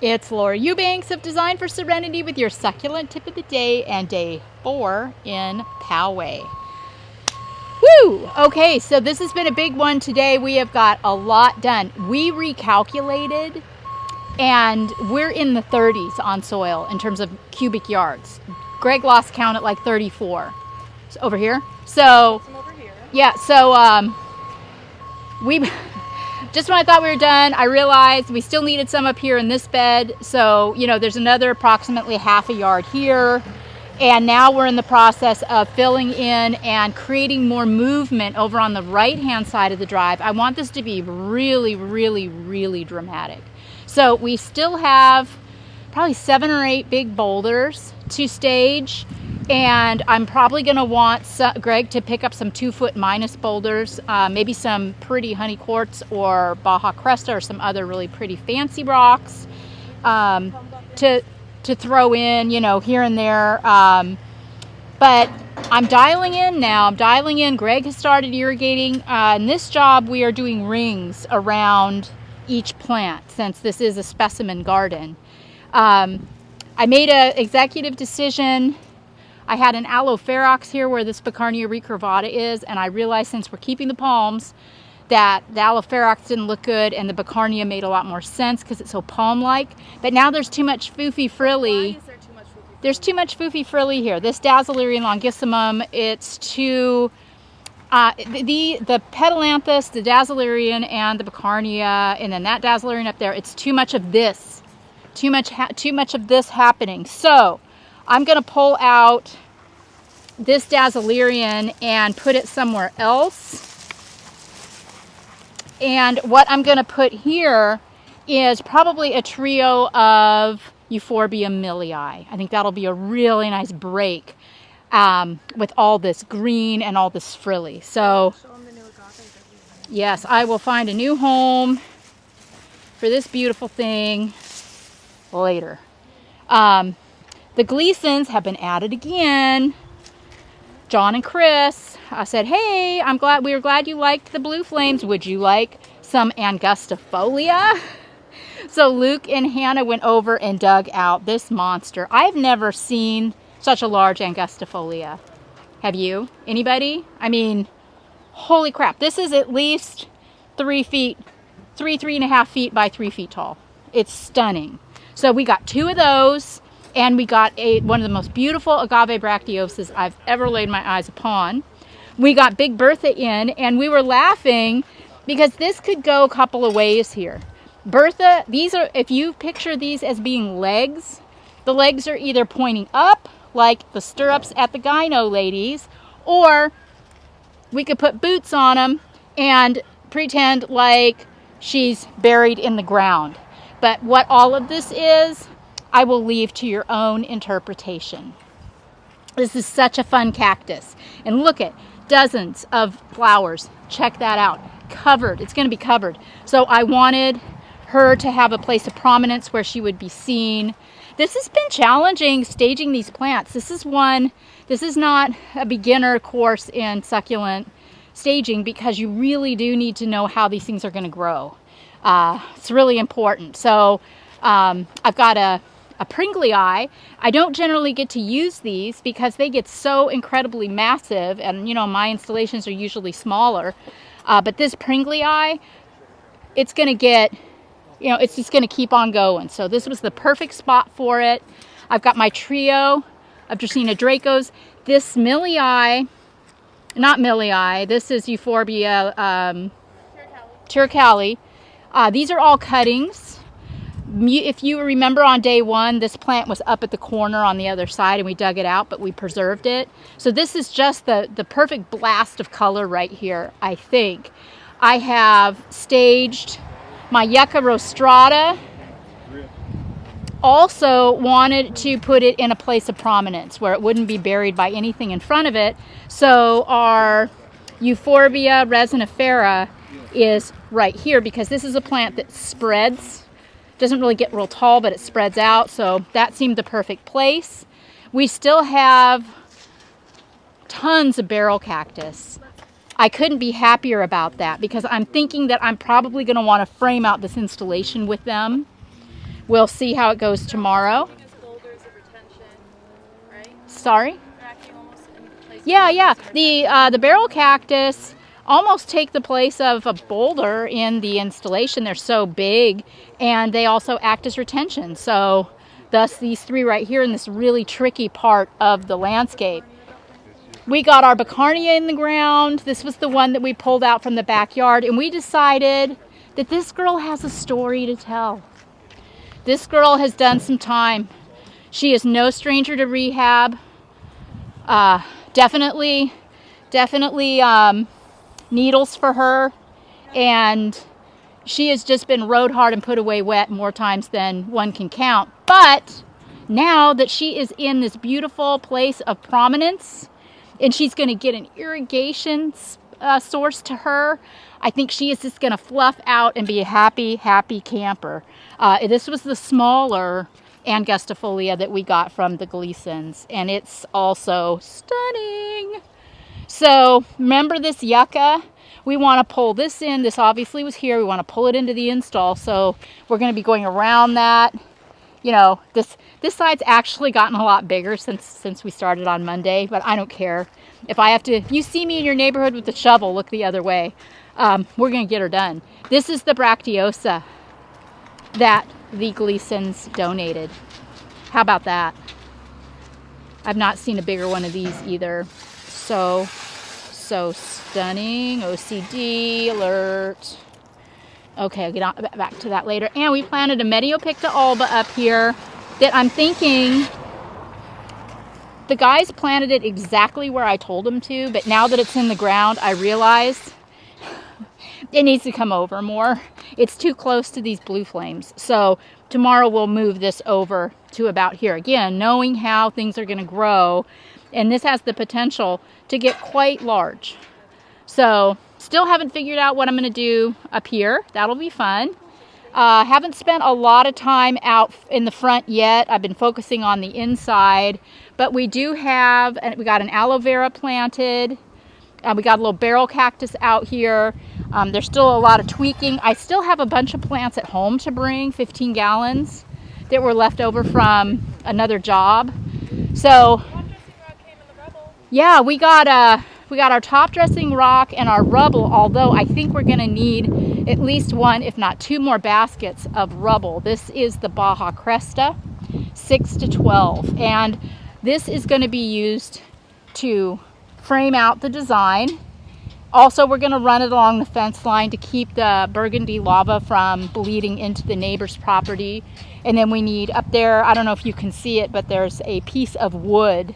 It's Laura Eubanks of Design for Serenity with your succulent tip of the day and day 4 in Poway. Woo! Okay, so this has been a big one today. We have got a lot done. We recalculated and we're in the 30s on soil in terms of cubic yards. Greg lost count at like 34. So over here. So, yeah, so we just when I thought we were done, I realized we still needed some up here in this bed. So, you know, there's another approximately half a yard here. And now we're in the process of filling in and creating more movement over on the right-hand side of the drive. I want this to be really, really, really dramatic. So we still have probably 7 or 8 big boulders to stage. And I'm probably going to want Greg to pick up some 2-foot minus boulders, maybe some pretty honey quartz or Baja Cresta or some other really pretty fancy rocks to throw in, you know, here and there. But I'm dialing in now. I'm dialing in. Greg has started irrigating. In this job, we are doing rings around each plant since this is a specimen garden. I made an executive decision. I had an aloe ferox here where this Baccarnia recurvata is, and I realized since we're keeping the palms that the aloe ferox didn't look good and the Baccarnia made a lot more sense because it's so palm-like. But now there's too much foofy frilly. Why is there too much foofy frilly? There's too much foofy frilly here. This Dazzlerian longissimum, it's too... the petalanthus, the Dazzlerian, and the Baccarnia, and then that Dazzlerian up there, it's too much of this. Too much of this happening. So I'm going to pull out this Dazzlerian and put it somewhere else. And what I'm going to put here is probably a trio of Euphorbia millii. I think that'll be a really nice break with all this green and all this frilly. So, yes, I will find a new home for this beautiful thing later. The Gleasons have been added again. John and Chris said, hey, we were glad you liked the blue flames. Would you like some angustifolia? So Luke and Hannah went over and dug out this monster. I've never seen such a large angustifolia. Have you? Anybody? I mean, holy crap. This is at least 3.5 feet by 3 feet tall. It's stunning. So we got 2 of those. And we got one of the most beautiful agave bracteosus I've ever laid my eyes upon. We got Big Bertha in, and we were laughing because this could go a couple of ways here. Bertha, these are, if you picture these as being legs, the legs are either pointing up, like the stirrups at the gyno ladies, or we could put boots on them and pretend like she's buried in the ground. But what all of this is, I will leave to your own interpretation. This is such a fun cactus. And look at dozens of flowers. Check that out. Covered. It's going to be covered. So I wanted her to have a place of prominence where she would be seen. This has been challenging staging these plants. This is not a beginner course in succulent staging because you really do need to know how these things are going to grow. It's really important. So I've got a Pringlei. I don't generally get to use these because they get so incredibly massive, and you know my installations are usually smaller. But this Pringlei, it's going to get, you know, it's just going to keep on going. So this was the perfect spot for it. I've got my trio of Dracaena Dracos. This millii, not millii, this is Euphorbia Tiricali. These are all cuttings. If you remember on day 1, this plant was up at the corner on the other side and we dug it out, but we preserved it. So this is just the perfect blast of color right here, I think. I have staged my Yucca rostrata. Also wanted to put it in a place of prominence where it wouldn't be buried by anything in front of it. So our Euphorbia resinifera is right here because this is a plant that spreads. Doesn't really get real tall, but it spreads out, so that seemed the perfect place. We still have tons of barrel cactus. I couldn't be happier about that because I'm thinking that I'm probably going to want to frame out this installation with them. We'll see how it goes tomorrow. Sorry? Yeah. The barrel cactus almost take the place of a boulder in the installation. They're so big, and they also act as retention. So thus these three right here in this really tricky part of the landscape. We got our Bacarnia in the ground. This was the one that we pulled out from the backyard, and we decided that this girl has a story to tell. This girl has done some time. She is no stranger to rehab. Definitely needles for her, and she has just been rode hard and put away wet more times than one can count. But now that she is in this beautiful place of prominence, and she's going to get an irrigation source to her, I think she is just going to fluff out and be a happy camper. This was the smaller angustifolia that we got from the Gleasons, and it's also stunning. So remember this yucca? We want to pull this in. This obviously was here. We want to pull it into the install, so we're going to be going around that. You know, this side's actually gotten a lot bigger since we started on Monday, but I don't care. If I have to, if you see me in your neighborhood with the shovel, look the other way. We're going to get her done. This is the Bracteosa that the Gleasons donated. How about that? I've not seen a bigger one of these either. So stunning. OCD alert. Okay, I'll get on, back to that later. And we planted a Mediopicta alba up here that I'm thinking the guys planted it exactly where I told them to, but now that it's in the ground, I realize it needs to come over more. It's too close to these blue flames. So tomorrow we'll move this over to about here. Again, knowing how things are going to grow, and this has the potential to get quite large. So still haven't figured out what I'm going to do up here. That'll be fun. Haven't spent a lot of time out in the front yet. I've been focusing on the inside, but we do have, we got an aloe vera planted. We got a little barrel cactus out here. There's still a lot of tweaking. I still have a bunch of plants at home to bring, 15 gallons that were left over from another job. So yeah, we got our top dressing rock and our rubble, although I think we're going to need at least one, if not two more baskets of rubble. This is the Baja Cresta 6 to 12, and this is going to be used to frame out the design. Also, we're going to run it along the fence line to keep the burgundy lava from bleeding into the neighbor's property. And then we need up there, I don't know if you can see it, but there's a piece of wood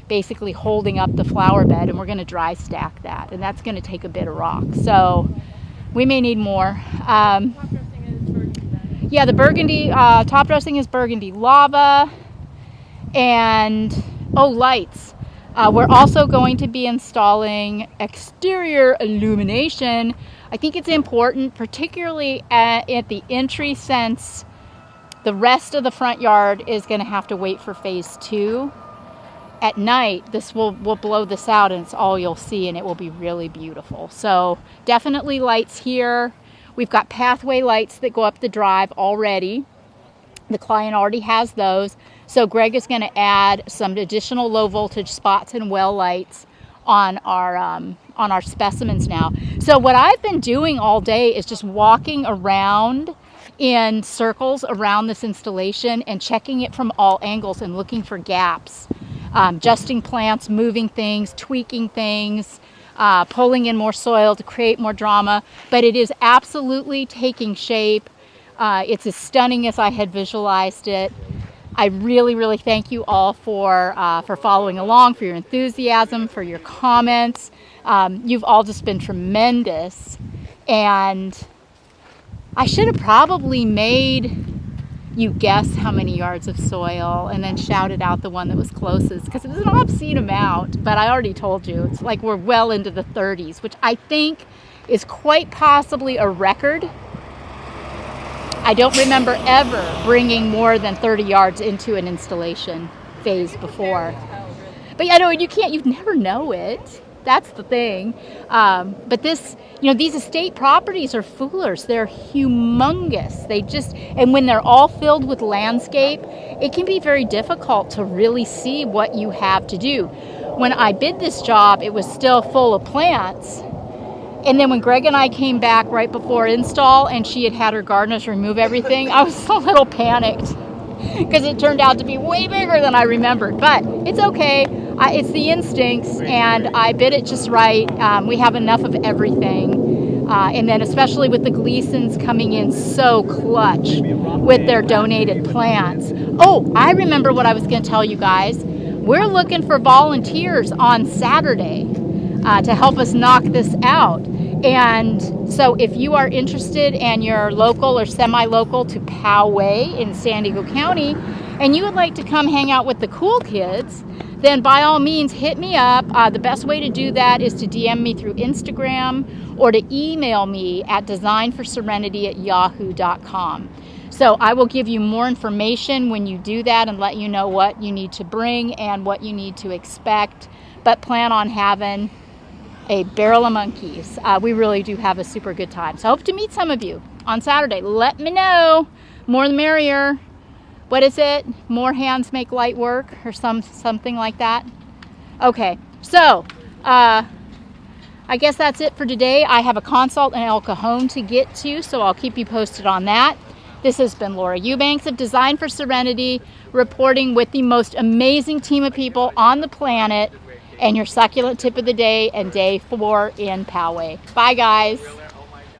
basically holding up the flower bed, and we're going to dry stack that, and that's going to take a bit of rock, so we may need more. Yeah, the burgundy top dressing is burgundy lava. And lights. We're also going to be installing exterior illumination. I think it's important, particularly at the entry, since the rest of the front yard is going to have to wait for phase 2. At night, we'll blow this out, and it's all you'll see, and it will be really beautiful. So definitely lights here. We've got pathway lights that go up the drive already. The client already has those. So Greg is going to add some additional low voltage spots and well lights on our specimens now. So what I've been doing all day is just walking around in circles around this installation and checking it from all angles and looking for gaps. Adjusting plants, moving things, tweaking things, pulling in more soil to create more drama. But it is absolutely taking shape. It's as stunning as I had visualized it. I really, really thank you all for following along, for your enthusiasm, for your comments. You've all just been tremendous. And I should have probably made you guess how many yards of soil and then shouted out the one that was closest, because it was an obscene amount, but I already told you. It's like we're well into the 30s, which I think is quite possibly a record. I don't remember ever bringing more than 30 yards into an installation phase before. But yeah, no, you never know it. that's the thing. But this, these estate properties are foolers. They're humongous. And when they're all filled with landscape, it can be very difficult to really see what you have to do. When I bid this job, it was still full of plants. And then when Greg and I came back right before install and she had her gardeners remove everything, I was a little panicked because it turned out to be way bigger than I remembered. But it's okay. It's the instincts, and I bid it just right. We have enough of everything. And then especially with the Gleasons coming in so clutch with their donated plants. Oh, I remember what I was going to tell you guys. We're looking for volunteers on Saturday to help us knock this out. And so if you are interested and you're local or semi-local to Poway in San Diego County, and you would like to come hang out with the cool kids, then by all means hit me up. The best way to do that is to DM me through Instagram or to email me at designforserenity@yahoo.com. So I will give you more information when you do that and let you know what you need to bring and what you need to expect. But plan on having a barrel of monkeys. We really do have a super good time. So I hope to meet some of you on Saturday. Let me know. More the merrier. What is it? More hands make light work, or something like that. Okay, so I guess that's it for today. I have a consult in El Cajon to get to, so I'll keep you posted on that. This has been Laura Eubanks of Design for Serenity, reporting with the most amazing team of people on the planet, and your succulent tip of the day and day 4 in Poway. Bye, guys.